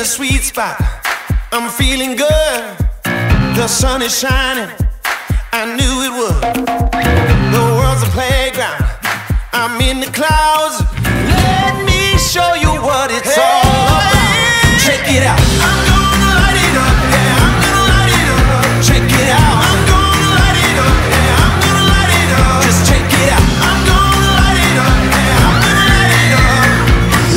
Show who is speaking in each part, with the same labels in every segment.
Speaker 1: a sweet spot. I'm feeling good. The sun is shining. I knew it would. The world's a playground. I'm in the clouds. Let me show you what it's all about. Check it out. I'm gonna light it up. Yeah, I'm gonna light it up. Check it out. I'm gonna light it up. Yeah, I'm gonna light it up. Just check it out. I'm gonna light it up. Yeah, I'm gonna light it up.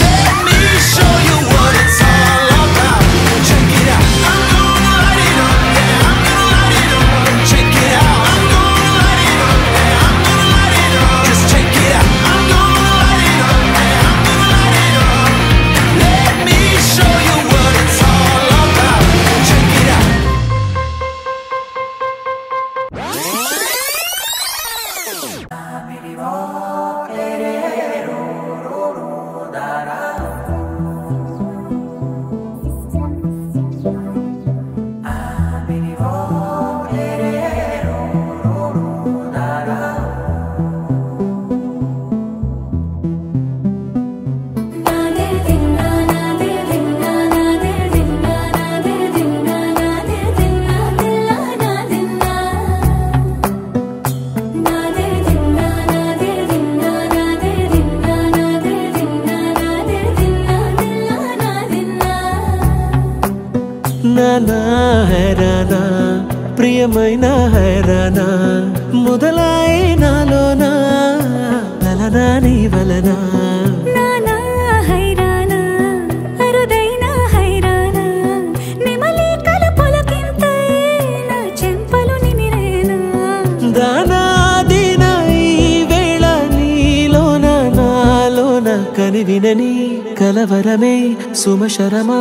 Speaker 1: Let me show you what it's all about. Check it out. I'm gonna light it up. Yeah, I'm gonna light it up. Check it out. I'm gonna light it up. Yeah, I'm gonna light it up. Just check it out. I'm gonna light it up. Yeah, I'm gonna light it up. Let me show you what it's all about. Check it out.
Speaker 2: నానా హైరానా ప్రియమైన హైరానా మొదలాయి నాలోనా లలనా నీ వలనా
Speaker 3: నానా హైరానా అరుదైన హైరానా నిమలి కలుపులకింతై నా చెంపలు నిమిరేనా
Speaker 2: దానా దీనా ఈ వేళ నీలోన నాలోన కనివినని కలవరమే సుమశరమా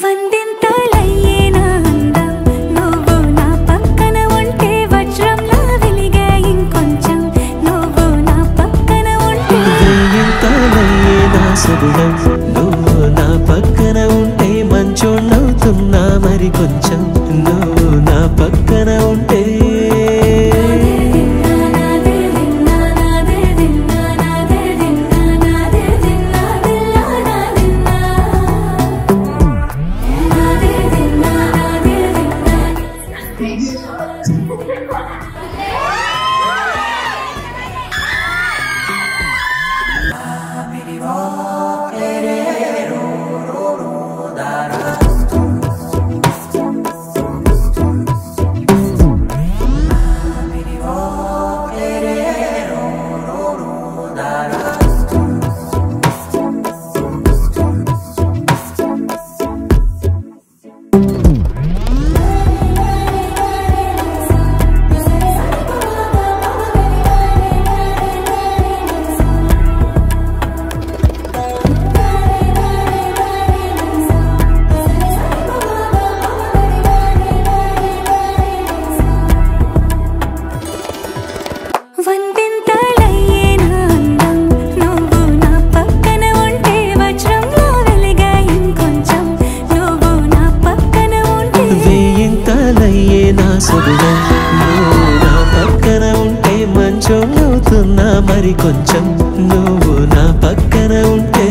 Speaker 3: వందింతలయ్యేనా అందం నువ్వు నా పక్కన ఉంటే వజ్రంలా వెలిగే ఇంకొంచెం నువ్వు నా పక్కన ఉంటే
Speaker 2: వేయింతలయ్యేనా సుగుణం నువ్వు నా పక్కన ఉంటే మంచోణ్ణవుతున్నా మరి కొంచెం నువ్వు నా పక్కన ఉంటే మరి కొంచెం నువ్వు నా పక్కన ఉంటే